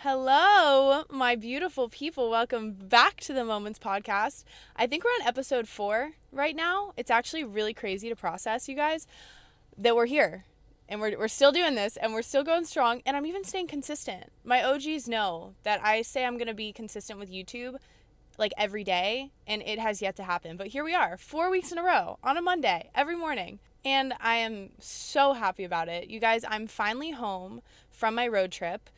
Hello, my beautiful people. Welcome back to the Moments Podcast. I think we're on episode 4 right now. It's actually really crazy to process, you guys, that we're here. And we're still doing this, and we're still going strong, and I'm even staying consistent. My OGs know that I say I'm going to be consistent with YouTube like every day, and it has yet to happen. But here we are, 4 weeks in a row, on a Monday, every morning. And I am so happy about it. You guys, I'm finally home from my road trip.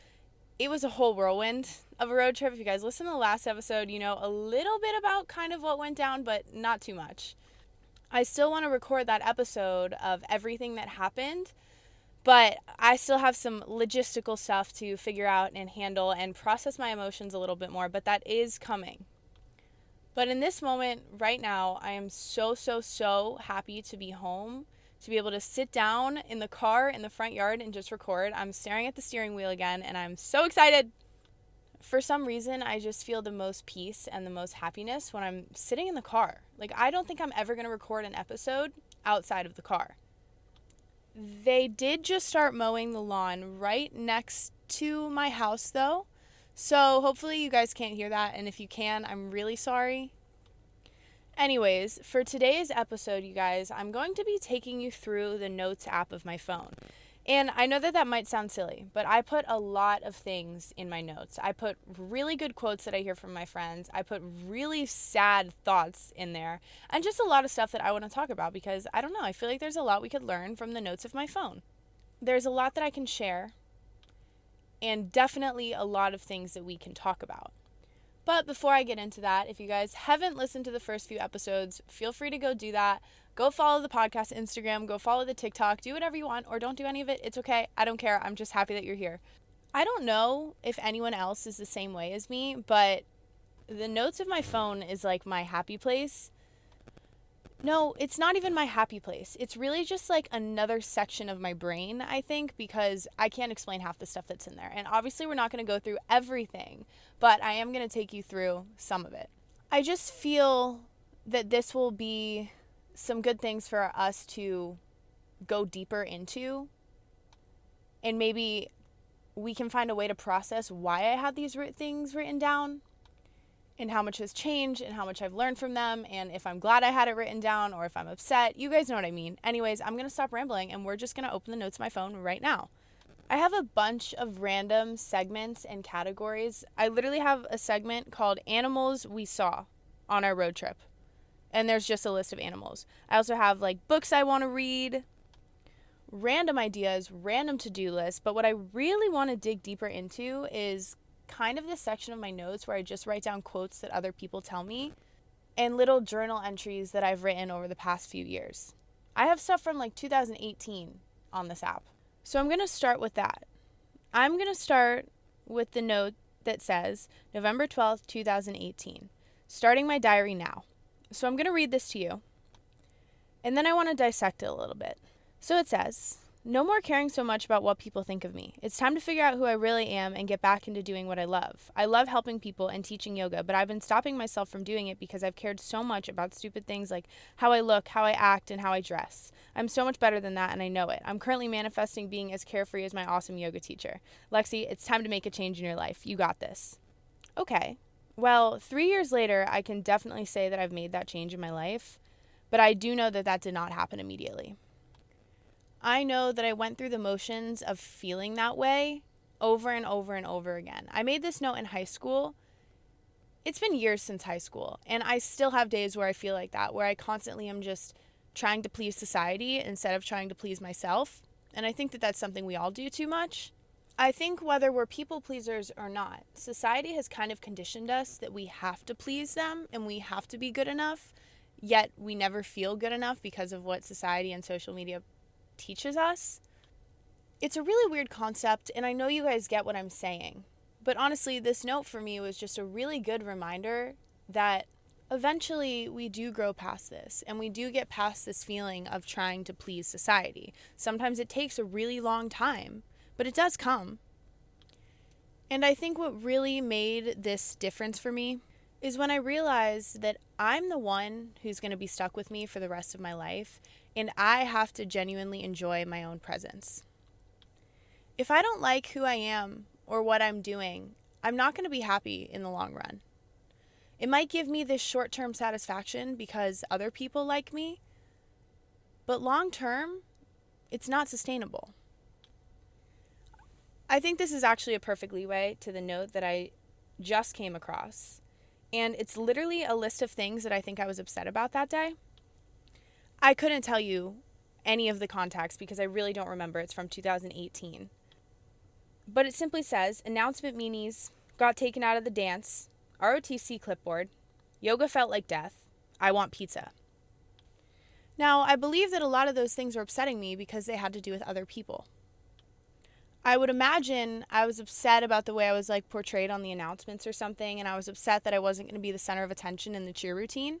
It was a whole whirlwind of a road trip. If you guys listen to the last episode, you know a little bit about kind of what went down, but not too much. I still want to record that episode of everything that happened, but I still have some logistical stuff to figure out and handle and process my emotions a little bit more, but that is coming. But in this moment right now, I am so happy to be home, to be able to sit down in the car in the front yard and just record. I'm staring at the steering wheel again, and I'm so excited. For some reason, I just feel the most peace and the most happiness when I'm sitting in the car. Like, I don't think I'm ever going to record an episode outside of the car. They did just start mowing the lawn right next to my house, though. So hopefully you guys can't hear that, and if you can, I'm really sorry. Anyways, for today's episode, you guys, I'm going to be taking you through the Notes app of my phone. And I know that might sound silly, but I put a lot of things in my notes. I put really good quotes that I hear from my friends. I put really sad thoughts in there, and just a lot of stuff that I want to talk about because, I don't know, I feel like there's a lot we could learn from the notes of my phone. There's a lot that I can share, and definitely a lot of things that we can talk about. But before I get into that, if you guys haven't listened to the first few episodes, feel free to go do that. Go follow the podcast Instagram, go follow the TikTok, do whatever you want, or don't do any of it. It's okay. I don't care. I'm just happy that you're here. I don't know if anyone else is the same way as me, but the notes of my phone is like my happy place. No, it's not even my happy place. It's really just like another section of my brain, I think, because I can't explain half the stuff that's in there. And obviously we're not going to go through everything, but I am going to take you through some of it. I just feel that this will be some good things for us to go deeper into, and maybe we can find a way to process why I had these things written down, and how much has changed, and how much I've learned from them, and if I'm glad I had it written down, or if I'm upset. You guys know what I mean. Anyways, I'm going to stop rambling, and we're just going to open the notes of my phone right now. I have a bunch of random segments and categories. I literally have a segment called Animals We Saw on our road trip, and there's just a list of animals. I also have like books I want to read, random ideas, random to-do lists, but what I really want to dig deeper into is kind of this section of my notes where I just write down quotes that other people tell me and little journal entries that I've written over the past few years. I have stuff from like 2018 on this app. So I'm going to start with that. I'm going to start with the note that says November 12th, 2018, starting my diary now. So I'm going to read this to you, and then I want to dissect it a little bit. So it says, no more caring so much about what people think of me. It's time to figure out who I really am and get back into doing what I love. I love helping people and teaching yoga, but I've been stopping myself from doing it because I've cared so much about stupid things like how I look, how I act, and how I dress. I'm so much better than that, and I know it. I'm currently manifesting being as carefree as my awesome yoga teacher. Lexi, it's time to make a change in your life. You got this. Okay. Well, 3 years later, I can definitely say that I've made that change in my life, but I do know that that did not happen immediately. I know that I went through the motions of feeling that way over and over and over again. I made this note in high school. It's been years since high school, and I still have days where I feel like that, where I constantly am just trying to please society instead of trying to please myself. And I think that that's something we all do too much. I think whether we're people pleasers or not, society has kind of conditioned us that we have to please them and we have to be good enough, yet we never feel good enough because of what society and social media teaches us. It's a really weird concept, and I know you guys get what I'm saying, but honestly, this note for me was just a really good reminder that eventually we do grow past this, and we do get past this feeling of trying to please society. Sometimes it takes a really long time, but it does come. And I think what really made this difference for me is when I realized that I'm the one who's going to be stuck with me for the rest of my life, and I have to genuinely enjoy my own presence. If I don't like who I am or what I'm doing, I'm not going to be happy in the long run. It might give me this short-term satisfaction because other people like me, but long-term, it's not sustainable. I think this is actually a perfect leeway to the note that I just came across. And it's literally a list of things that I think I was upset about that day. I couldn't tell you any of the context because I really don't remember. It's from 2018. But it simply says, announcement meanies got taken out of the dance, ROTC clipboard, yoga felt like death, I want pizza. Now, I believe that a lot of those things were upsetting me because they had to do with other people. I would imagine I was upset about the way I was portrayed on the announcements or something, and I was upset that I wasn't going to be the center of attention in the cheer routine,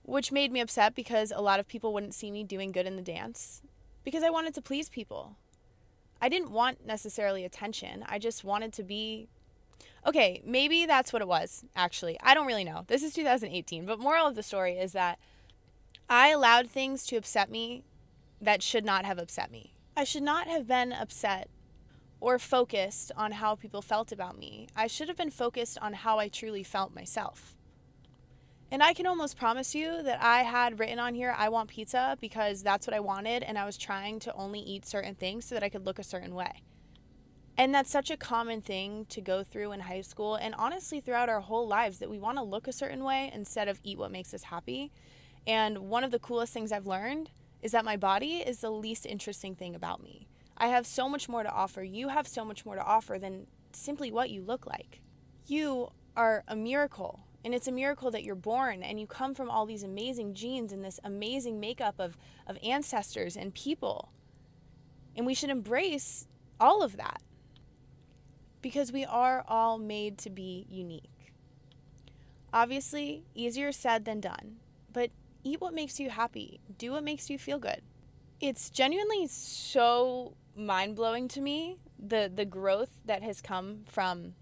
which made me upset because a lot of people wouldn't see me doing good in the dance because I wanted to please people. I didn't want necessarily attention. I just wanted to be... Okay, maybe that's what it was, actually. I don't really know. This is 2018, but moral of the story is that I allowed things to upset me that should not have upset me. I should not have been upset or focused on how people felt about me. I should have been focused on how I truly felt myself. And I can almost promise you that I had written on here, I want pizza, because that's what I wanted, and I was trying to only eat certain things so that I could look a certain way. And that's such a common thing to go through in high school, and honestly throughout our whole lives, that we want to look a certain way instead of eat what makes us happy. And one of the coolest things I've learned is that my body is the least interesting thing about me. I have so much more to offer. You have so much more to offer than simply what you look like. You are a miracle. And it's a miracle that you're born and you come from all these amazing genes and this amazing makeup of ancestors and people. And we should embrace all of that because we are all made to be unique. Obviously, easier said than done, but eat what makes you happy. Do what makes you feel good. It's genuinely so mind-blowing to me, the growth that has come from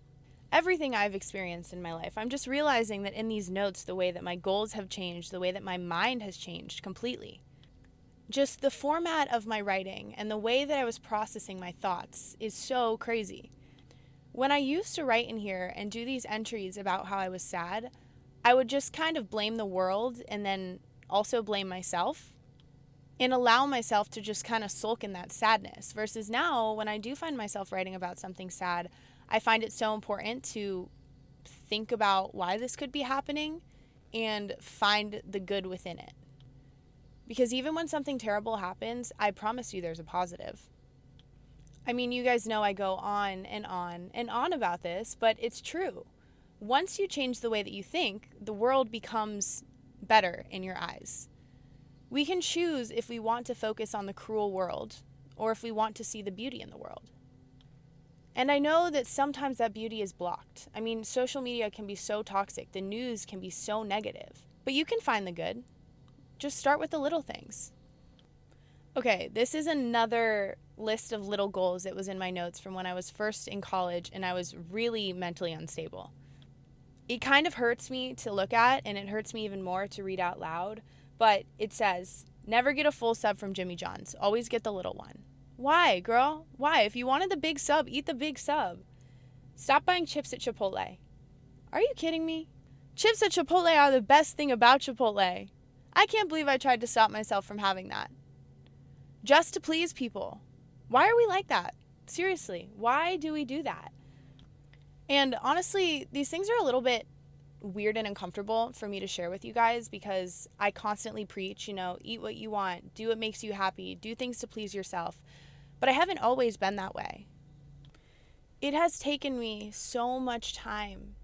everything I've experienced in my life. I'm just realizing that in these notes, the way that my goals have changed, the way that my mind has changed completely. Just the format of my writing and the way that I was processing my thoughts is so crazy. When I used to write in here and do these entries about how I was sad, I would just kind of blame the world and then also blame myself and allow myself to just kind of sulk in that sadness. Versus now, when I do find myself writing about something sad, I find it so important to think about why this could be happening and find the good within it. Because even when something terrible happens, I promise you there's a positive. I mean, you guys know I go on and on and on about this, but it's true. Once you change the way that you think, the world becomes better in your eyes. We can choose if we want to focus on the cruel world or if we want to see the beauty in the world. And I know that sometimes that beauty is blocked. I mean, social media can be so toxic. The news can be so negative. But you can find the good. Just start with the little things. Okay, this is another list of little goals that was in my notes from when I was first in college and I was really mentally unstable. It kind of hurts me to look at, and it hurts me even more to read out loud. But it says, never get a full sub from Jimmy John's. Always get the little one. Why, girl? Why? If you wanted the big sub, eat the big sub. Stop buying chips at Chipotle. Are you kidding me? Chips at Chipotle are the best thing about Chipotle. I can't believe I tried to stop myself from having that. Just to please people. Why are we like that? Seriously, why do we do that? And honestly, these things are a little bit weird and uncomfortable for me to share with you guys because I constantly preach, eat what you want, do what makes you happy, do things to please yourself. But I haven't always been that way. It has taken me so much time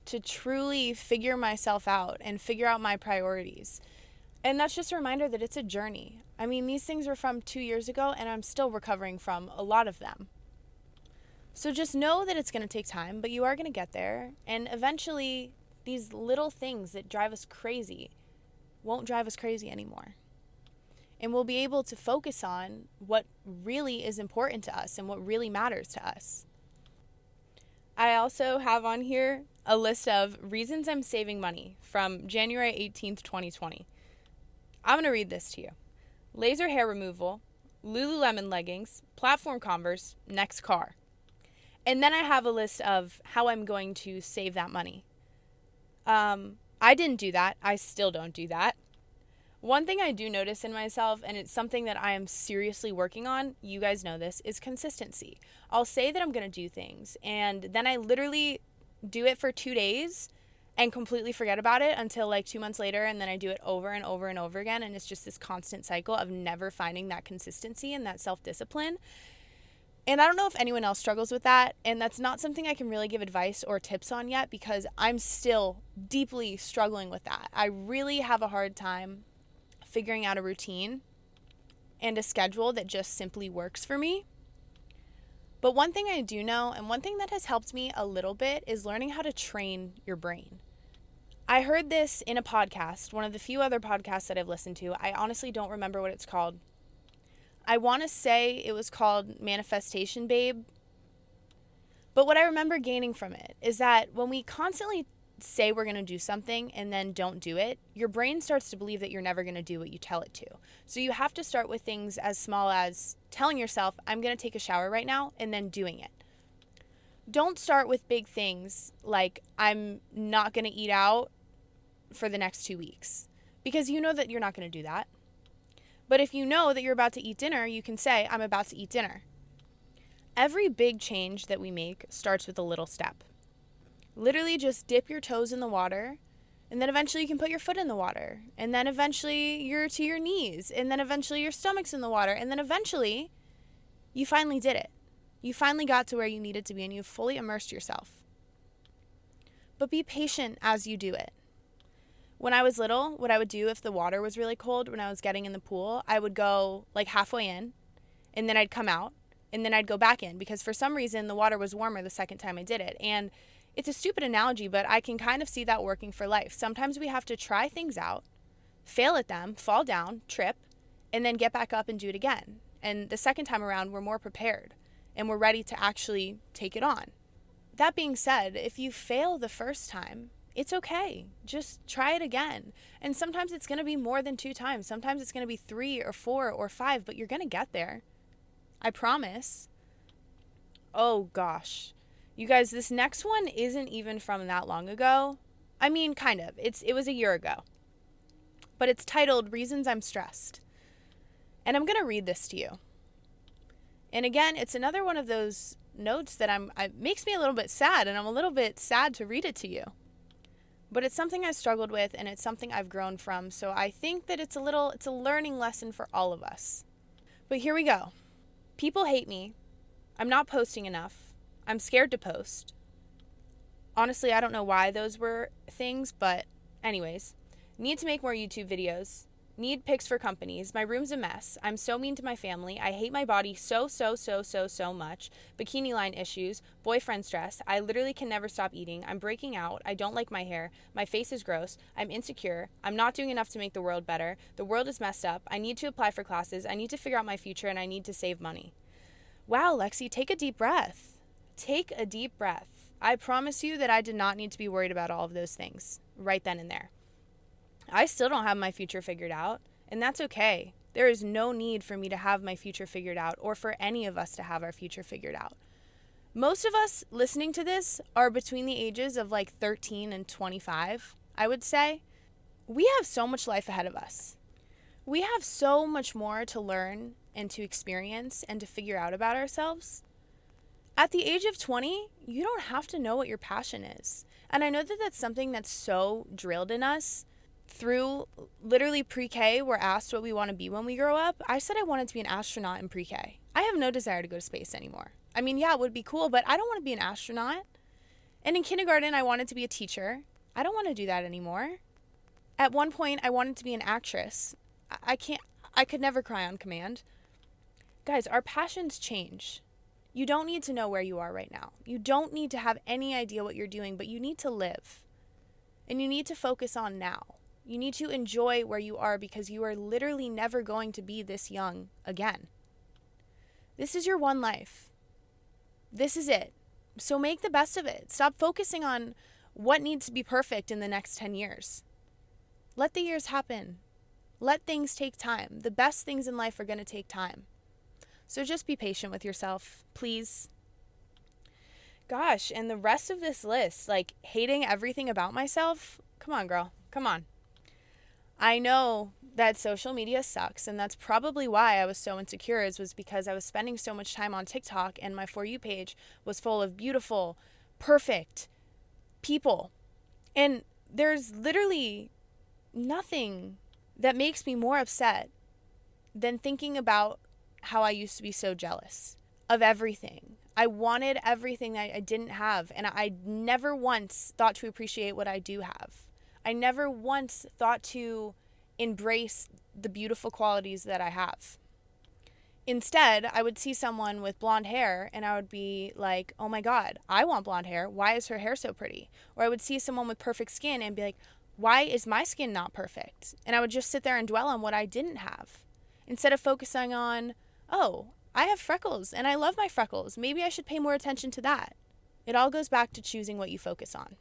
to truly figure myself out and figure out my priorities. And that's just a reminder that it's a journey. I mean, these things were from 2 years ago and I'm still recovering from a lot of them. So just know that it's going to take time, but you are going to get there. And eventually, these little things that drive us crazy won't drive us crazy anymore. And we'll be able to focus on what really is important to us and what really matters to us. I also have on here a list of reasons I'm saving money from January 18th, 2020. I'm going to read this to you. Laser hair removal, Lululemon leggings, platform Converse, next car. And then I have a list of how I'm going to save that money. I didn't do that. I still don't do that. One thing I do notice in myself, and it's something that I am seriously working on, you guys know this, is consistency. I'll say that I'm going to do things, and then I literally do it for 2 days and completely forget about it until like 2 months later, and then I do it over and over and over again, and it's just this constant cycle of never finding that consistency and that self-discipline. And I don't know if anyone else struggles with that, and that's not something I can really give advice or tips on yet because I'm still deeply struggling with that. I really have a hard time figuring out a routine and a schedule that just simply works for me. But one thing I do know, and one thing that has helped me a little bit, is learning how to train your brain. I heard this in a podcast, one of the few other podcasts that I've listened to. I honestly don't remember what it's called. I want to say it was called Manifestation Babe. But what I remember gaining from it is that when we constantly say we're going to do something and then don't do it, your brain starts to believe that you're never going to do what you tell it to. So you have to start with things as small as telling yourself, I'm going to take a shower right now, and then doing it. Don't start with big things like, I'm not going to eat out for the next 2 weeks, because you know that you're not going to do that. But if you know that you're about to eat dinner, you can say, I'm about to eat dinner. Every big change that we make starts with a little step. Literally just dip your toes in the water, and then eventually you can put your foot in the water, and then eventually you're to your knees, and then eventually your stomach's in the water, and then eventually you finally did it. You finally got to where you needed to be, and you've fully immersed yourself. But be patient as you do it. When I was little, what I would do if the water was really cold, when I was getting in the pool, I would go like halfway in, and then I'd come out, and then I'd go back in, because for some reason the water was warmer the second time I did it. And it's a stupid analogy, but I can kind of see that working for life. Sometimes we have to try things out, fail at them, fall down, trip, and then get back up and do it again. And the second time around, we're more prepared and we're ready to actually take it on. That being said, if you fail the first time, it's okay. Just try it again. And sometimes it's going to be more than 2 times. Sometimes it's going to be 3 or 4 or 5, but you're going to get there. I promise. Oh gosh. You guys, this next one isn't even from that long ago. I mean, kind of. It was a year ago. But it's titled Reasons I'm Stressed. And I'm going to read this to you. And again, it's another one of those notes that it makes me a little bit sad, and I'm a little bit sad to read it to you. But it's something I struggled with, and it's something I've grown from. So I think that it's a learning lesson for all of us. But here we go. People hate me. I'm not posting enough. I'm scared to post. Honestly, I don't know why those were things, but anyways. Need to make more YouTube videos. Need pics for companies. My room's a mess. I'm so mean to my family. I hate my body so much. Bikini line issues. Boyfriend stress. I literally can never stop eating. I'm breaking out. I don't like my hair. My face is gross. I'm insecure. I'm not doing enough to make the world better. The world is messed up. I need to apply for classes. I need to figure out my future, and I need to save money. Wow, Lexi, take a deep breath. Take a deep breath. I promise you that I did not need to be worried about all of those things right then and there. I still don't have my future figured out, and that's okay. There is no need for me to have my future figured out, or for any of us to have our future figured out. Most of us listening to this are between the ages of like 13 and 25, I would say. We have so much life ahead of us. We have so much more to learn and to experience and to figure out about ourselves. At the age of 20, you don't have to know what your passion is. And I know that that's something that's so drilled in us. Through literally pre-K, we're asked what we want to be when we grow up. I said I wanted to be an astronaut in pre-K. I have no desire to go to space anymore. I mean, yeah, it would be cool, but I don't want to be an astronaut. And in kindergarten, I wanted to be a teacher. I don't want to do that anymore. At one point, I wanted to be an actress. I could never cry on command. Guys, our passions change. You don't need to know where you are right now. You don't need to have any idea what you're doing, but you need to live. And you need to focus on now. You need to enjoy where you are, because you are literally never going to be this young again. This is your one life. This is it. So make the best of it. Stop focusing on what needs to be perfect in the next 10 years. Let the years happen. Let things take time. The best things in life are going to take time. So just be patient with yourself, please. Gosh, and the rest of this list, like hating everything about myself. Come on, girl. Come on. I know that social media sucks, and that's probably why I was so insecure, was because I was spending so much time on TikTok and my For You page was full of beautiful, perfect people. And there's literally nothing that makes me more upset than thinking about how I used to be so jealous of everything. I wanted everything that I didn't have, and I never once thought to appreciate what I do have. I never once thought to embrace the beautiful qualities that I have. Instead, I would see someone with blonde hair and I would be like, oh my God, I want blonde hair. Why is her hair so pretty? Or I would see someone with perfect skin and be like, why is my skin not perfect? And I would just sit there and dwell on what I didn't have instead of focusing on, oh, I have freckles and I love my freckles. Maybe I should pay more attention to that. It all goes back to choosing what you focus on.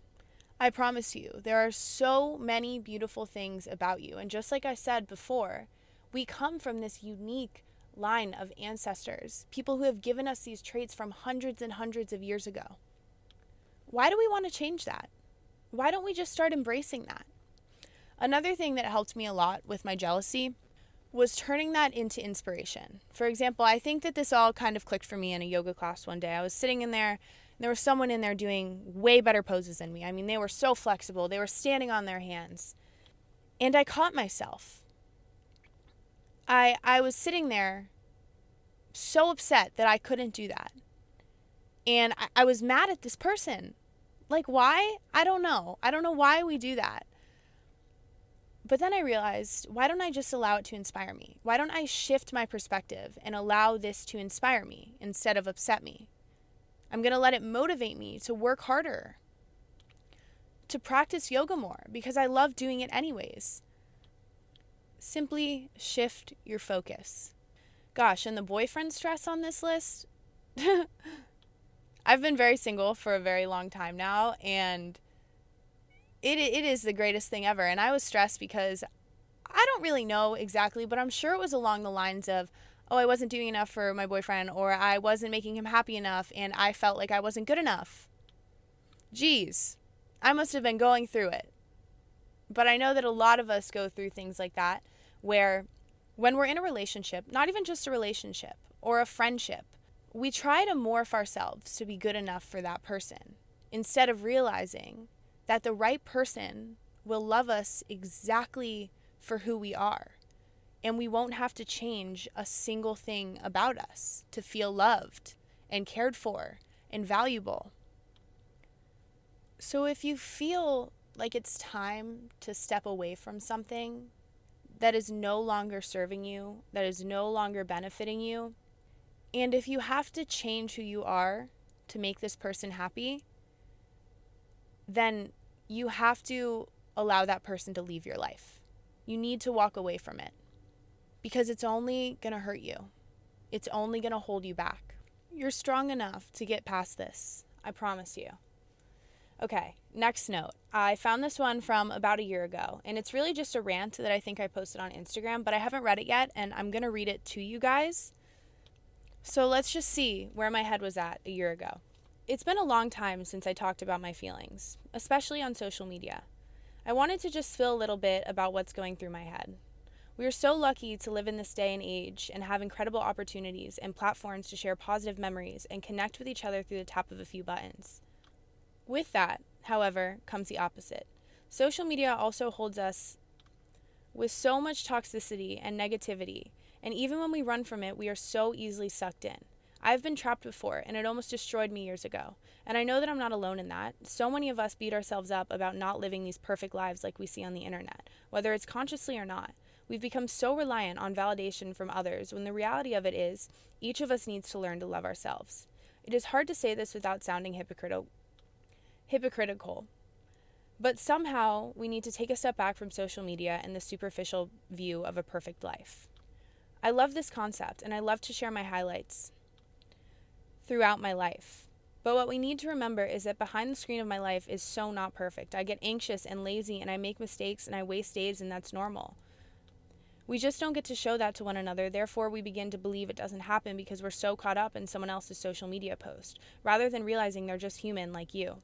I promise you, there are so many beautiful things about you. And just like I said before, we come from this unique line of ancestors, people who have given us these traits from hundreds and hundreds of years ago. Why do we want to change that? Why don't we just start embracing that? Another thing that helped me a lot with my jealousy was turning that into inspiration. For example, I think that this all kind of clicked for me in a yoga class one day. I was sitting in there, and there was someone in there doing way better poses than me. I mean, they were so flexible. They were standing on their hands. And I caught myself. I was sitting there so upset that I couldn't do that. And I was mad at this person. Like, why? I don't know. I don't know why we do that. But then I realized, why don't I just allow it to inspire me? Why don't I shift my perspective and allow this to inspire me instead of upset me? I'm going to let it motivate me to work harder, to practice yoga more, because I love doing it anyways. Simply shift your focus. Gosh, and the boyfriend stress on this list? I've been very single for a very long time now, and it is the greatest thing ever. And I was stressed because I don't really know exactly, but I'm sure it was along the lines of, oh, I wasn't doing enough for my boyfriend, or I wasn't making him happy enough, and I felt like I wasn't good enough. Geez, I must have been going through it. But I know that a lot of us go through things like that, where when we're in a relationship, not even just a relationship or a friendship, we try to morph ourselves to be good enough for that person instead of realizing that the right person will love us exactly for who we are. And we won't have to change a single thing about us to feel loved and cared for and valuable. So if you feel like it's time to step away from something that is no longer serving you, that is no longer benefiting you, and if you have to change who you are to make this person happy, then you have to allow that person to leave your life. You need to walk away from it because it's only going to hurt you. It's only going to hold you back. You're strong enough to get past this. I promise you. Okay, next note. I found this one from about a year ago, and it's really just a rant that I think I posted on Instagram, but I haven't read it yet, and I'm going to read it to you guys. So let's just see where my head was at a year ago. It's been a long time since I talked about my feelings, especially on social media. I wanted to just spill a little bit about what's going through my head. We are so lucky to live in this day and age and have incredible opportunities and platforms to share positive memories and connect with each other through the tap of a few buttons. With that, however, comes the opposite. Social media also holds us with so much toxicity and negativity, and even when we run from it, we are so easily sucked in. I've been trapped before, and it almost destroyed me years ago. And I know that I'm not alone in that. So many of us beat ourselves up about not living these perfect lives like we see on the internet, whether it's consciously or not. We've become so reliant on validation from others when the reality of it is, each of us needs to learn to love ourselves. It is hard to say this without sounding hypocritical, but somehow we need to take a step back from social media and the superficial view of a perfect life. I love this concept, and I love to share my highlights throughout my life. But what we need to remember is that behind the screen of my life is so not perfect. I get anxious and lazy, and I make mistakes, and I waste days, and that's normal. We just don't get to show that to one another. Therefore, we begin to believe it doesn't happen because we're so caught up in someone else's social media post, rather than realizing they're just human like you.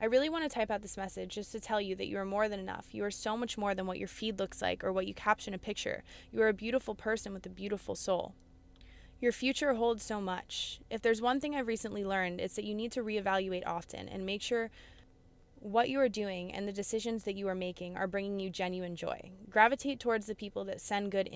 I really want to type out this message just to tell you that you are more than enough. You are so much more than what your feed looks like or what you caption a picture. You are a beautiful person with a beautiful soul. Your future holds so much. If there's one thing I've recently learned, it's that you need to reevaluate often and make sure what you are doing and the decisions that you are making are bringing you genuine joy. Gravitate towards the people that send good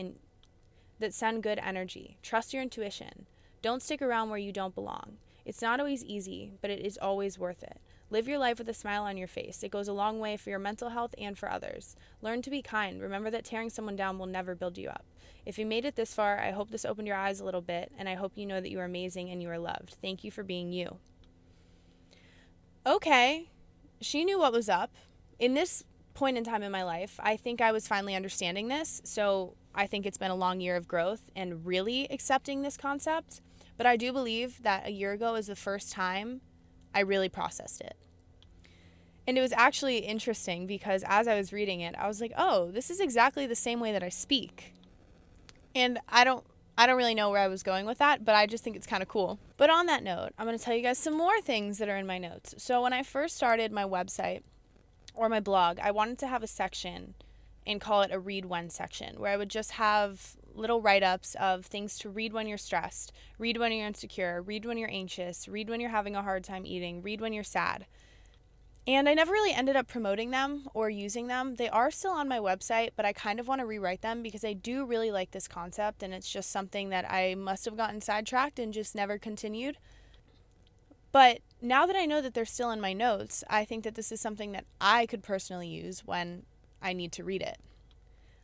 energy. Trust your intuition. Don't stick around where you don't belong. It's not always easy, but it is always worth it. Live your life with a smile on your face. It goes a long way for your mental health and for others. Learn to be kind. Remember that tearing someone down will never build you up. If you made it this far, I hope this opened your eyes a little bit, and I hope you know that you are amazing and you are loved. Thank you for being you. Okay. She knew what was up. In this point in time in my life, I think I was finally understanding this. So I think it's been a long year of growth and really accepting this concept. But I do believe that a year ago is the first time I really processed it. And it was actually interesting because as I was reading it, I was like, oh, this is exactly the same way that I speak. And I don't really know where I was going with that, but I just think it's kind of cool. But on that note, I'm going to tell you guys some more things that are in my notes. So when I first started my website or my blog, I wanted to have a section and call it a read when section, where I would just have little write-ups of things to read when you're stressed, read when you're insecure, read when you're anxious, read when you're having a hard time eating, read when you're sad. And I never really ended up promoting them or using them. They are still on my website, but I kind of want to rewrite them because I do really like this concept, and it's just something that I must have gotten sidetracked and just never continued. But now that I know that they're still in my notes, I think that this is something that I could personally use when I need to read it.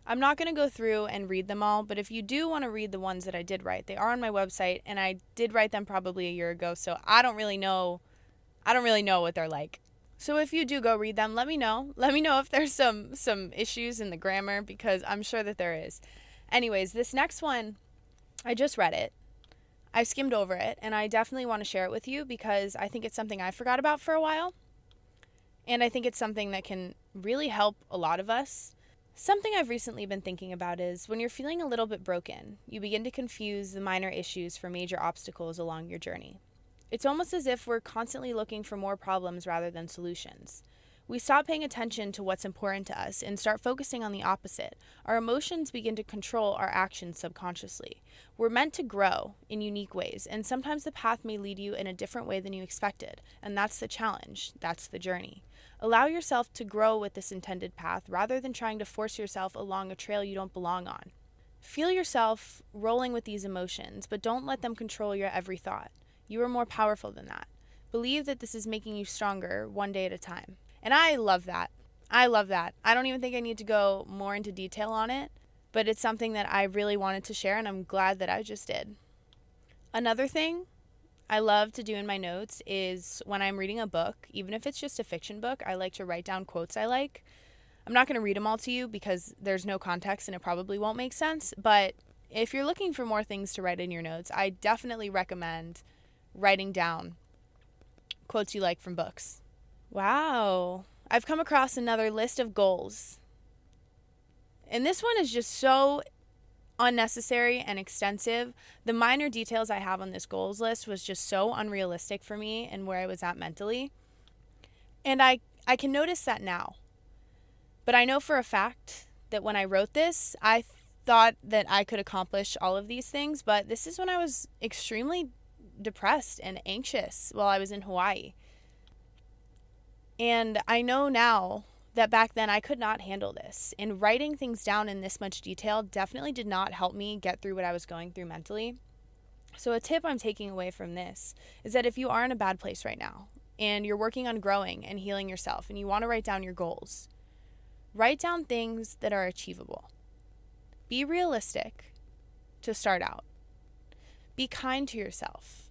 I'm not going to go through and read them all, but if you do want to read the ones that I did write, they are on my website, and I did write them probably a year ago, so I don't really know what they're like. So if you do go read them, let me know. Let me know if there's some issues in the grammar, because I'm sure that there is. Anyways, this next one, I just read it. I skimmed over it, and I definitely want to share it with you because I think it's something I forgot about for a while. And I think it's something that can really help a lot of us. Something I've recently been thinking about is when you're feeling a little bit broken, you begin to confuse the minor issues for major obstacles along your journey. It's almost as if we're constantly looking for more problems rather than solutions. We stop paying attention to what's important to us and start focusing on the opposite. Our emotions begin to control our actions subconsciously. We're meant to grow in unique ways, and sometimes the path may lead you in a different way than you expected, and that's the challenge. That's the journey. Allow yourself to grow with this intended path rather than trying to force yourself along a trail you don't belong on. Feel yourself rolling with these emotions, but don't let them control your every thought. You are more powerful than that. Believe that this is making you stronger one day at a time. And I love that. I don't even think I need to go more into detail on it, but it's something that I really wanted to share, and I'm glad that I just did. Another thing I love to do in my notes is when I'm reading a book, even if it's just a fiction book, I like to write down quotes I like. I'm not going to read them all to you because there's no context and it probably won't make sense, but if you're looking for more things to write in your notes, I definitely recommend writing down quotes you like from books. Wow. I've come across another list of goals. And this one is just so unnecessary and extensive. The minor details I have on this goals list was just so unrealistic for me and where I was at mentally. And I can notice that now. But I know for a fact that when I wrote this, I thought that I could accomplish all of these things, but this is when I was extremely depressed and anxious while I was in Hawaii. And I know now that back then I could not handle this. And writing things down in this much detail definitely did not help me get through what I was going through mentally. So a tip I'm taking away from this is that if you are in a bad place right now and you're working on growing and healing yourself and you want to write down your goals, write down things that are achievable. Be realistic to start out. Be kind to yourself.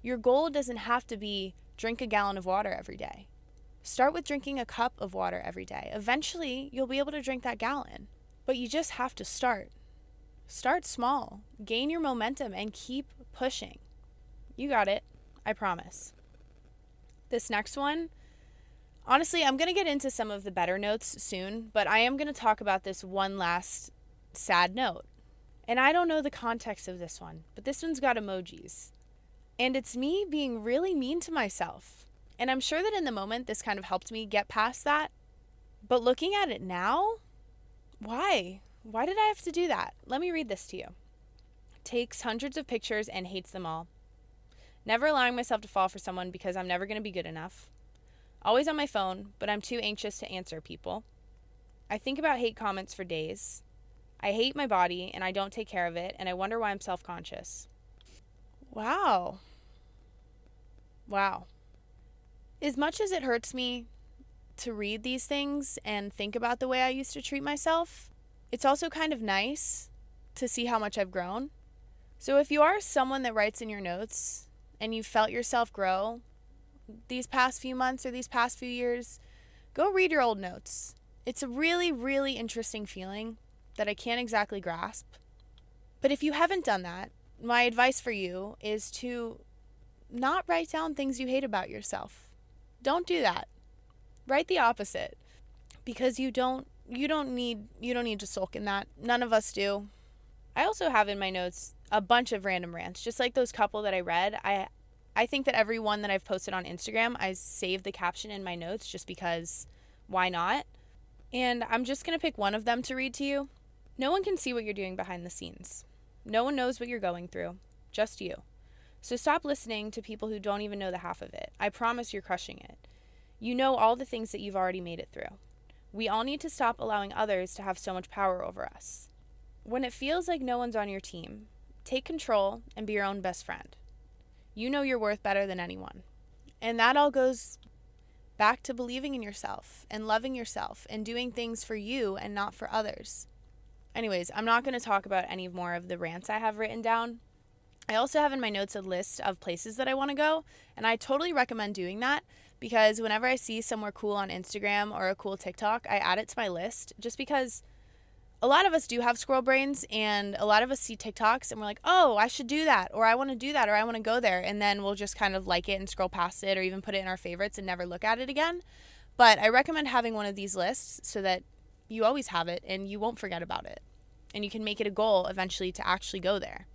Your goal doesn't have to be drink a gallon of water every day. Start with drinking a cup of water every day. Eventually, you'll be able to drink that gallon. But you just have to start. Start small. Gain your momentum and keep pushing. You got it. I promise. This next one, honestly, I'm going to get into some of the better notes soon, but I am going to talk about this one last sad note. And I don't know the context of this one, but this one's got emojis. And it's me being really mean to myself. And I'm sure that in the moment, this kind of helped me get past that. But looking at it now, why? Why did I have to do that? Let me read this to you. Takes hundreds of pictures and hates them all. Never allowing myself to fall for someone because I'm never going to be good enough. Always on my phone, but I'm too anxious to answer people. I think about hate comments for days. I hate my body and I don't take care of it, and I wonder why I'm self-conscious. Wow. As much as it hurts me to read these things and think about the way I used to treat myself, it's also kind of nice to see how much I've grown. So if you are someone that writes in your notes and you felt yourself grow these past few months or these past few years, go read your old notes. It's a really, really interesting feeling that I can't exactly grasp. But if you haven't done that, my advice for you is to not write down things you hate about yourself. Don't do that. Write the opposite, because you don't need to sulk in that. None of us do. I also have in my notes a bunch of random rants, just like those couple that I read. I think that every one that I've posted on Instagram, I saved the caption in my notes just because why not? And I'm just going to pick one of them to read to you. No one can see what you're doing behind the scenes. No one knows what you're going through. Just you. So stop listening to people who don't even know the half of it. I promise you're crushing it. You know all the things that you've already made it through. We all need to stop allowing others to have so much power over us. When it feels like no one's on your team, take control and be your own best friend. You know you're worth better than anyone. And that all goes back to believing in yourself and loving yourself and doing things for you and not for others. Anyways, I'm not going to talk about any more of the rants I have written down. I also have in my notes a list of places that I want to go, and I totally recommend doing that because whenever I see somewhere cool on Instagram or a cool TikTok, I add it to my list just because a lot of us do have squirrel brains, and a lot of us see TikToks and we're like, oh, I should do that, or I want to do that, or I want to go there, and then we'll just kind of like it and scroll past it or even put it in our favorites and never look at it again. But I recommend having one of these lists so that you always have it and you won't forget about it, and you can make it a goal eventually to actually go there.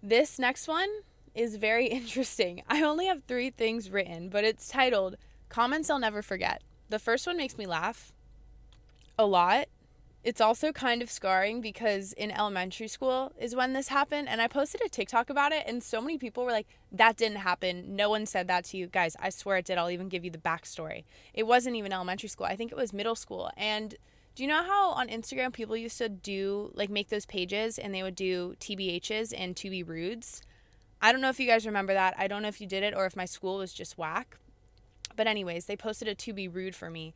This next one is very interesting. I only have 3 things written, but it's titled Comments I'll Never Forget. The first one makes me laugh a lot. It's also kind of scarring because in elementary school is when this happened, and I posted a TikTok about it, and so many people were like, that didn't happen. No one said that to you. Guys, I swear it did. I'll even give you the backstory. It wasn't even elementary school. I think it was middle school. And do you know how on Instagram people used to do, like, make those pages and they would do TBHs and to be rudes? I don't know if you guys remember that. I don't know if you did it or if my school was just whack. But anyways, they posted a to be rude for me.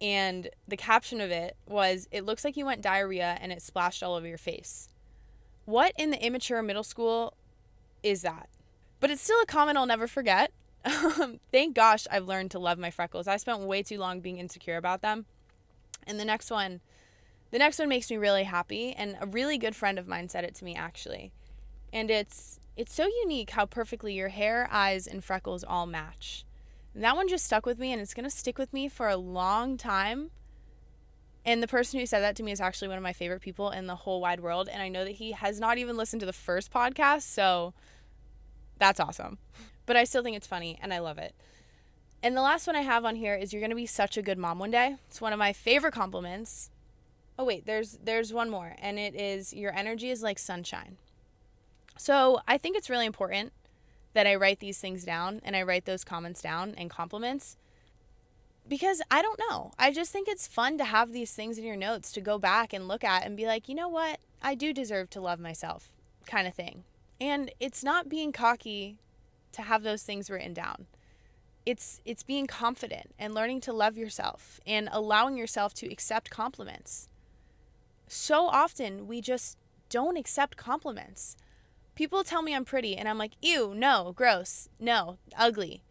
And the caption of it was, it looks like you went diarrhea and it splashed all over your face. What in the immature middle school is that? But it's still a comment I'll never forget. Thank gosh I've learned to love my freckles. I spent way too long being insecure about them. And the next one makes me really happy, and a really good friend of mine said it to me actually. And it's so unique how perfectly your hair, eyes, and freckles all match. And that one just stuck with me, and it's going to stick with me for a long time. And the person who said that to me is actually one of my favorite people in the whole wide world, and I know that he has not even listened to the first podcast, so that's awesome. But I still think it's funny, and I love it. And the last one I have on here is you're going to be such a good mom one day. It's one of my favorite compliments. Oh wait, there's one more, and it is your energy is like sunshine. So I think it's really important that I write these things down and I write those comments down and compliments because I don't know. I just think it's fun to have these things in your notes to go back and look at and be like, you know what? I do deserve to love myself kind of thing. And it's not being cocky to have those things written down. It's being confident and learning to love yourself and allowing yourself to accept compliments. So often we just don't accept compliments. People tell me I'm pretty and I'm like, ew, no, gross, no, ugly.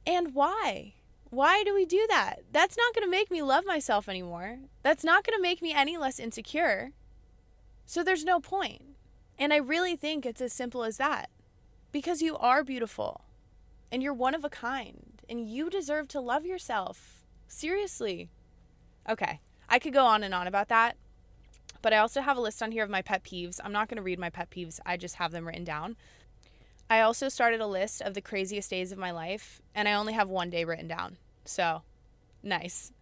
And why? Why do we do that? That's not going to make me love myself anymore. That's not going to make me any less insecure. So there's no point. And I really think it's as simple as that. Because you are beautiful. And you're one of a kind. And you deserve to love yourself. Seriously. Okay. I could go on and on about that. But I also have a list on here of my pet peeves. I'm not going to read my pet peeves. I just have them written down. I also started a list of the craziest days of my life, and I only have one day written down. So, nice.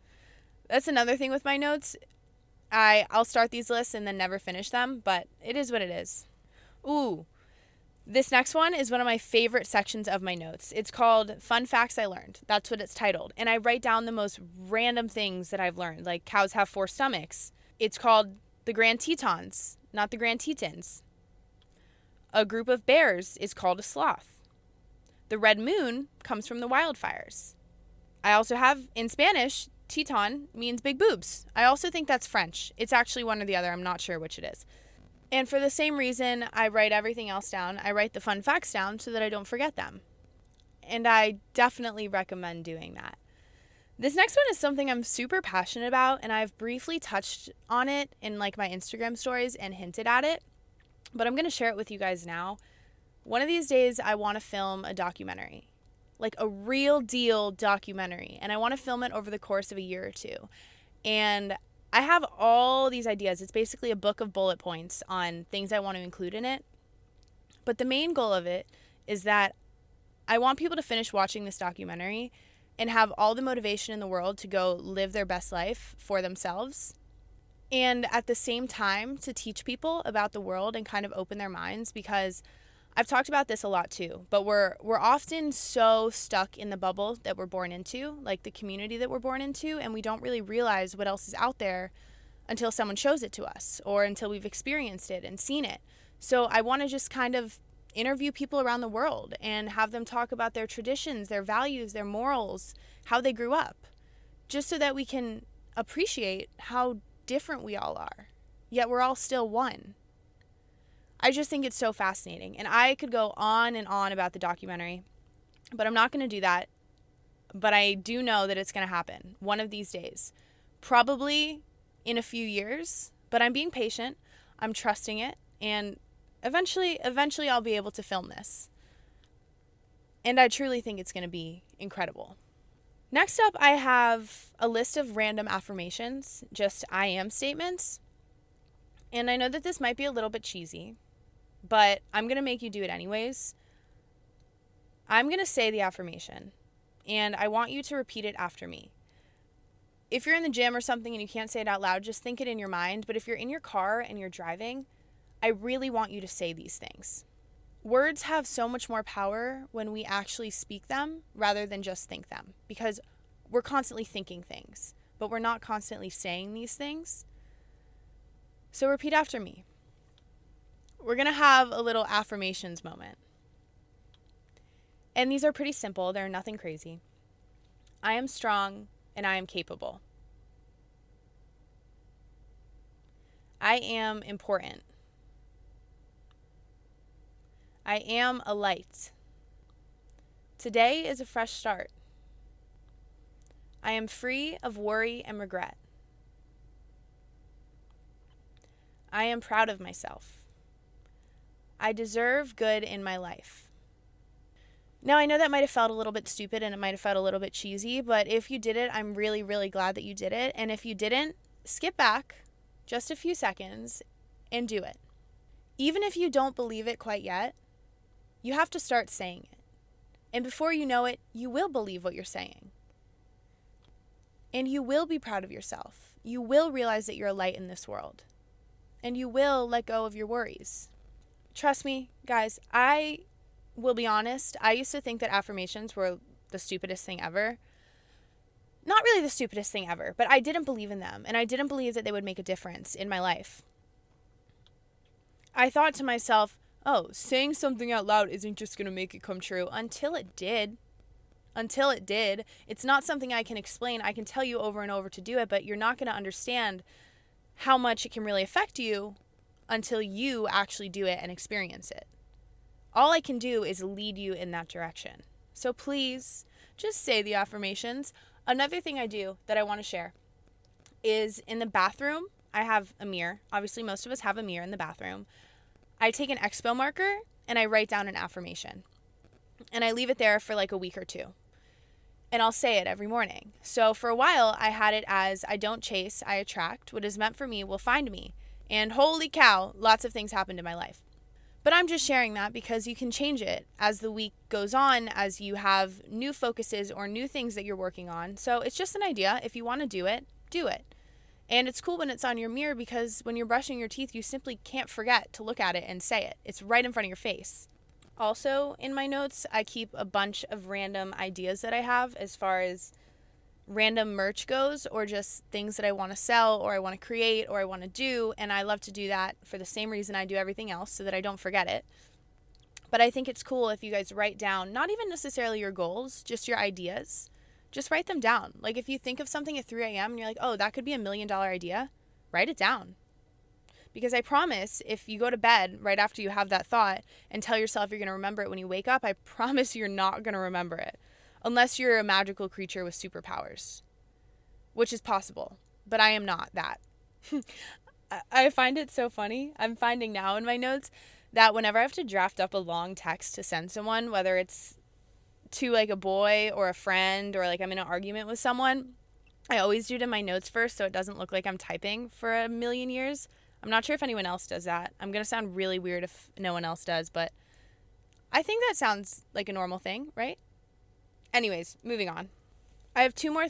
That's another thing with my notes. I'll start these lists and then never finish them, but it is what it is. Ooh, this next one is one of my favorite sections of my notes. It's called Fun Facts I Learned. That's what it's titled. And I write down the most random things that I've learned, like cows have 4 stomachs. It's called the Grand Tetons, not the Grand Tetons. A group of bears is called a sloth. The red moon comes from the wildfires. I also have, in Spanish, Teton means big boobs. I also think that's French. It's actually one or the other. I'm not sure which it is. And for the same reason, I write everything else down. I write the fun facts down so that I don't forget them. And I definitely recommend doing that. This next one is something I'm super passionate about, and I've briefly touched on it in like my Instagram stories and hinted at it, but I'm going to share it with you guys now. One of these days, I want to film a documentary, like a real deal documentary, and I want to film it over the course of a year or two. And I have all these ideas. It's basically a book of bullet points on things I want to include in it. But the main goal of it is that I want people to finish watching this documentary and have all the motivation in the world to go live their best life for themselves. And at the same time, to teach people about the world and kind of open their minds, because I've talked about this a lot too, but we're often so stuck in the bubble that we're born into, like the community that we're born into, and we don't really realize what else is out there until someone shows it to us or until we've experienced it and seen it. So I want to just kind of interview people around the world and have them talk about their traditions, their values, their morals, how they grew up, just so that we can appreciate how different we all are, yet we're all still one. I just think it's so fascinating, and I could go on and on about the documentary, but I'm not going to do that. But I do know that it's going to happen one of these days, probably in a few years, but I'm being patient. I'm trusting it, and eventually I'll be able to film this. And I truly think it's going to be incredible. Next up, I have a list of random affirmations, just I am statements. And I know that this might be a little bit cheesy, but I'm going to make you do it anyways. I'm going to say the affirmation, and I want you to repeat it after me. If you're in the gym or something and you can't say it out loud, just think it in your mind. But if you're in your car and you're driving, I really want you to say these things. Words have so much more power when we actually speak them rather than just think them, because we're constantly thinking things, but we're not constantly saying these things. So repeat after me. We're going to have a little affirmations moment. And these are pretty simple. They're nothing crazy. I am strong and I am capable. I am important. I am a light. Today is a fresh start. I am free of worry and regret. I am proud of myself. I deserve good in my life. Now, I know that might have felt a little bit stupid and it might have felt a little bit cheesy, but if you did it, I'm really, really glad that you did it. And if you didn't, skip back just a few seconds and do it. Even if you don't believe it quite yet, you have to start saying it. And before you know it, you will believe what you're saying. And you will be proud of yourself. You will realize that you're a light in this world. And you will let go of your worries. Trust me, guys, I will be honest. I used to think that affirmations were the stupidest thing ever. Not really the stupidest thing ever, but I didn't believe in them. And I didn't believe that they would make a difference in my life. I thought to myself, oh, saying something out loud isn't just going to make it come true. Until it did. Until it did. It's not something I can explain. I can tell you over and over to do it, but you're not going to understand how much it can really affect you until you actually do it and experience it. All I can do is lead you in that direction. So please, just say the affirmations. Another thing I do that I want to share is in the bathroom, I have a mirror. Obviously, most of us have a mirror in the bathroom. I take an expo marker and I write down an affirmation. And I leave it there for like a week or two. And I'll say it every morning. So for a while, I had it as, I don't chase, I attract. What is meant for me will find me. And holy cow, lots of things happened in my life. But I'm just sharing that because you can change it as the week goes on, as you have new focuses or new things that you're working on. So it's just an idea. If you want to do it, do it. And it's cool when it's on your mirror because when you're brushing your teeth, you simply can't forget to look at it and say it. It's right in front of your face. Also, in my notes, I keep a bunch of random ideas that I have as far as random merch goes, or just things that I want to sell or I want to create or I want to do. And I love to do that for the same reason I do everything else, so that I don't forget it. But I think it's cool if you guys write down, not even necessarily your goals, just your ideas. Just write them down. Like if you think of something at 3 a.m. and you're like, oh, that could be $1 million idea, write it down. Because I promise if you go to bed right after you have that thought and tell yourself you're going to remember it when you wake up, I promise you're not going to remember it. Unless you're a magical creature with superpowers, which is possible, but I am not that. I find it so funny. I'm finding now in my notes that whenever I have to draft up a long text to send someone, whether it's to like a boy or a friend or like I'm in an argument with someone, I always do it in my notes first so it doesn't look like I'm typing for a million years. I'm not sure if anyone else does that. I'm going to sound really weird if no one else does, but I think that sounds like a normal thing, right? Anyways, moving on. I have two more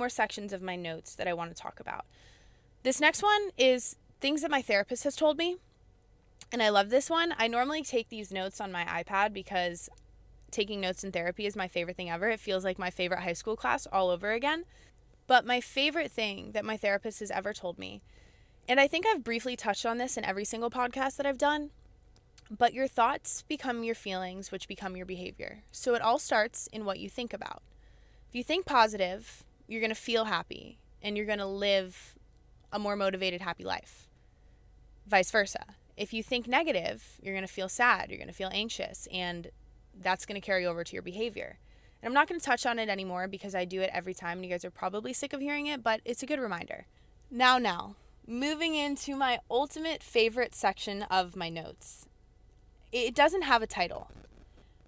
sections of my notes that I want to talk about. This next one is things that my therapist has told me, and I love this one. I normally take these notes on my iPad because taking notes in therapy is my favorite thing ever. It feels like my favorite high school class all over again. But my favorite thing that my therapist has ever told me, and I think I've briefly touched on this in every single podcast that I've done, but your thoughts become your feelings, which become your behavior. So it all starts in what you think about. If you think positive, you're going to feel happy and you're going to live a more motivated, happy life. Vice versa. If you think negative, you're going to feel sad, you're going to feel anxious, and that's going to carry over to your behavior. And I'm not going to touch on it anymore because I do it every time and you guys are probably sick of hearing it, but it's a good reminder. Now, moving into my ultimate favorite section of my notes. It doesn't have a title,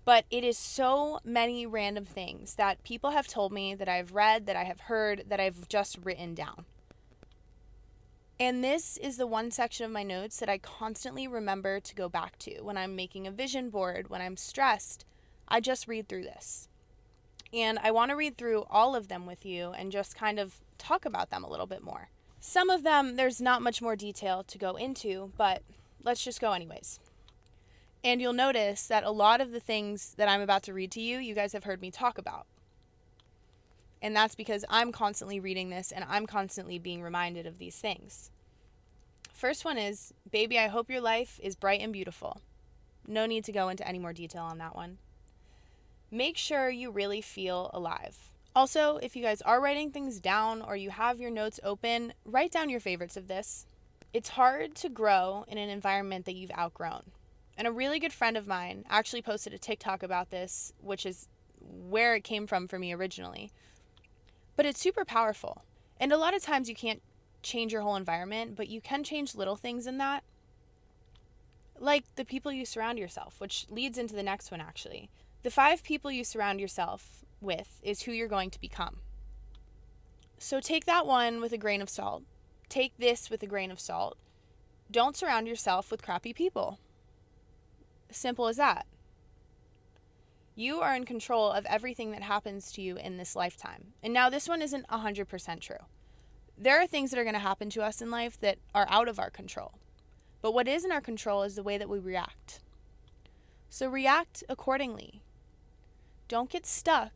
but it is so many random things that people have told me, that I've read, that I have heard, that I've just written down. And this is the one section of my notes that I constantly remember to go back to when I'm making a vision board, when I'm stressed. I just read through this. And I want to read through all of them with you and just kind of talk about them a little bit more. Some of them, there's not much more detail to go into, but let's just go anyways. And you'll notice that a lot of the things that I'm about to read to you, you guys have heard me talk about. And that's because I'm constantly reading this and I'm constantly being reminded of these things. First one is, baby, I hope your life is bright and beautiful. No need to go into any more detail on that one. Make sure you really feel alive. Also, if you guys are writing things down or you have your notes open, write down your favorites of this. It's hard to grow in an environment that you've outgrown. And a really good friend of mine actually posted a TikTok about this, which is where it came from for me originally. But it's super powerful. And a lot of times you can't change your whole environment, but you can change little things in that. Like the people you surround yourself, which leads into the next one actually. The 5 people you surround yourself with is who you're going to become. So take that one with a grain of salt. Take this with a grain of salt. Don't surround yourself with crappy people. Simple as that. You are in control of everything that happens to you in this lifetime. And now this one isn't 100% true. There are things that are going to happen to us in life that are out of our control. But what is in our control is the way that we react. So react accordingly. Don't get stuck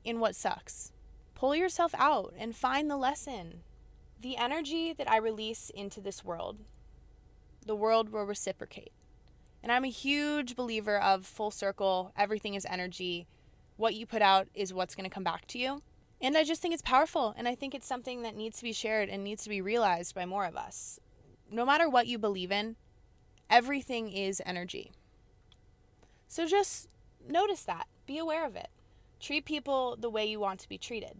in what sucks. Pull yourself out and find the lesson. The energy that I release into this world, the world will reciprocate. And I'm a huge believer of full circle, everything is energy. What you put out is what's going to come back to you. And I just think it's powerful, and I think it's something that needs to be shared and needs to be realized by more of us. No matter what you believe in, everything is energy. So just notice that. Be aware of it. Treat people the way you want to be treated.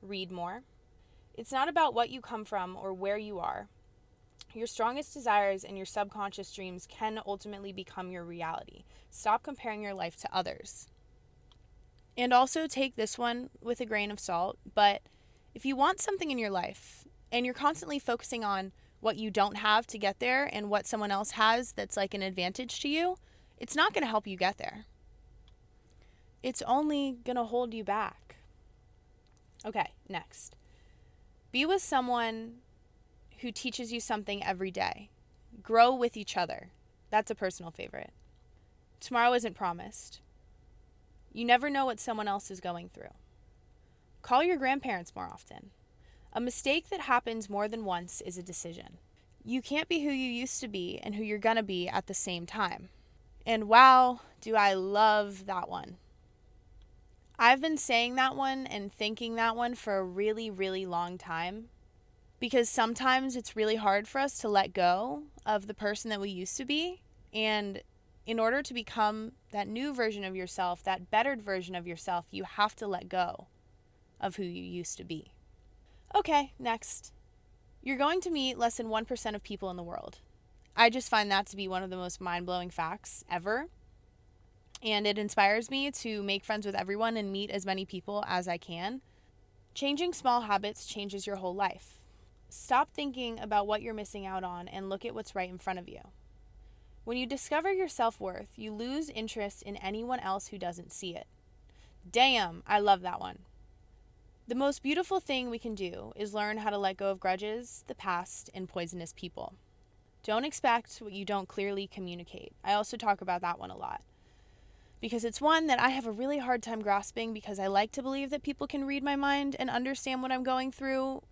Read more. It's not about what you come from or where you are. Your strongest desires and your subconscious dreams can ultimately become your reality. Stop comparing your life to others. And also take this one with a grain of salt, but if you want something in your life and you're constantly focusing on what you don't have to get there and what someone else has that's like an advantage to you, it's not going to help you get there. It's only going to hold you back. Okay, next. Be with someone who teaches you something every day. Grow with each other. That's a personal favorite. Tomorrow isn't promised. You never know what someone else is going through. Call your grandparents more often. A mistake that happens more than once is a decision. You can't be who you used to be and who you're gonna be at the same time. And wow, do I love that one. I've been saying that one and thinking that one for a really, really long time, because sometimes it's really hard for us to let go of the person that we used to be. And in order to become that new version of yourself, that bettered version of yourself, you have to let go of who you used to be. Okay, next. You're going to meet less than 1% of people in the world. I just find that to be one of the most mind-blowing facts ever. And it inspires me to make friends with everyone and meet as many people as I can. Changing small habits changes your whole life. Stop thinking about what you're missing out on and look at what's right in front of you. When you discover your self-worth, you lose interest in anyone else who doesn't see it. Damn, I love that one. The most beautiful thing we can do is learn how to let go of grudges, the past, and poisonous people. Don't expect what you don't clearly communicate. I also talk about that one a lot, because it's one that I have a really hard time grasping, because I like to believe that people can read my mind and understand what I'm going through,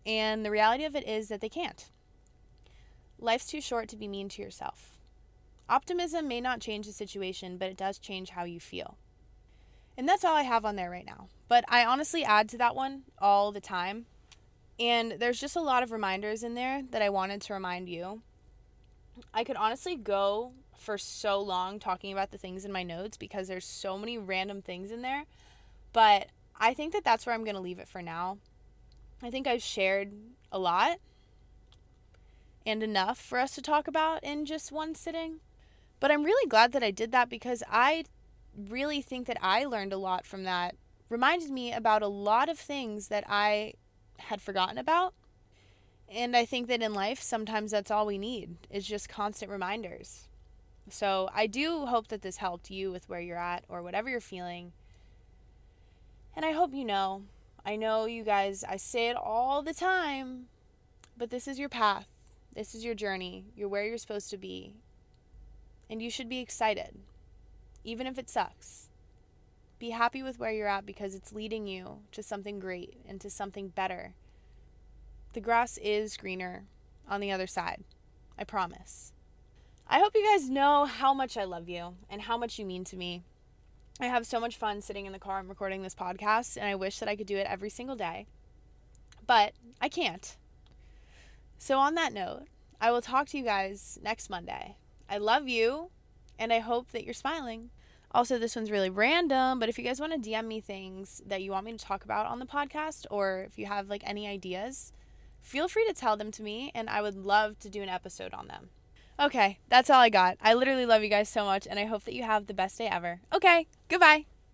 and the reality of it is that they can't. Life's too short to be mean to yourself. Optimism may not change the situation, but it does change how you feel. And that's all I have on there right now. But I honestly add to that one all the time. And there's just a lot of reminders in there that I wanted to remind you. I could honestly go for so long talking about the things in my notes, because there's so many random things in there. But I think that that's where I'm going to leave it for now. I think I've shared a lot and enough for us to talk about in just one sitting. But I'm really glad that I did that, because I really think that I learned a lot from that. Reminded me about a lot of things that I had forgotten about. And I think that in life, sometimes that's all we need, is just constant reminders. So I do hope that this helped you with where you're at or whatever you're feeling. And I hope you know. I know you guys, I say it all the time, but this is your path. This is your journey. You're where you're supposed to be. And you should be excited, even if it sucks. Be happy with where you're at, because it's leading you to something great and to something better. The grass is greener on the other side. I promise. I hope you guys know how much I love you and how much you mean to me. I have so much fun sitting in the car and recording this podcast, and I wish that I could do it every single day. But I can't. So on that note, I will talk to you guys next Monday. I love you, and I hope that you're smiling. Also, this one's really random, but if you guys want to DM me things that you want me to talk about on the podcast, or if you have like any ideas, feel free to tell them to me, and I would love to do an episode on them. Okay, that's all I got. I literally love you guys so much, and I hope that you have the best day ever. Okay, goodbye.